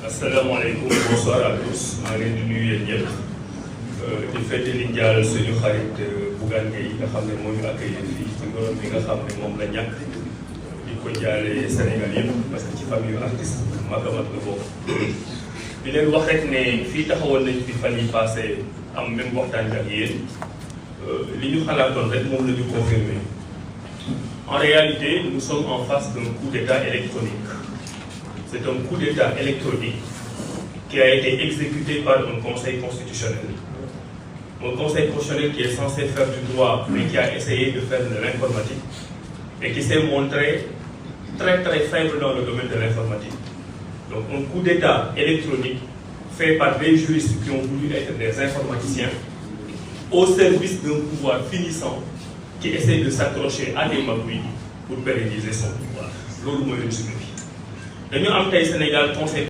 asalaamaaleykum bonsoir à tous maa ngi leen di nuyu yéen ñëpp di fête li njaalal suñu xarit Bougane Gueye nga xam ne moo ñu accueillir fii ci ngorom bi nga xam ne moom la ñàkk di ko jaale Sénégal yëpp parce que ci famille yu artiste mag a mag la bokk. di leen wax rek ne fii taxawoon nañ fi fan yi passé am même waxtaan ak yéen li ñu xalaatoon rek moom la ñu confirmer. En réalité, nous sommes en face d'un coup d'État électronique. C'est un coup d'État électronique qui a été exécuté par un conseil constitutionnel. Un conseil constitutionnel qui est censé faire du droit, mais qui a essayé de faire de l'informatique et qui s'est montré très très faible dans le domaine de l'informatique. Donc un coup d'État électronique fait par des juristes qui ont voulu être des informaticiens au service d'un pouvoir finissant qui essaie de s'accrocher à des magouilles pour pérenniser son pouvoir. loolu mooy résumé bi dañu am tey Sénégal conseil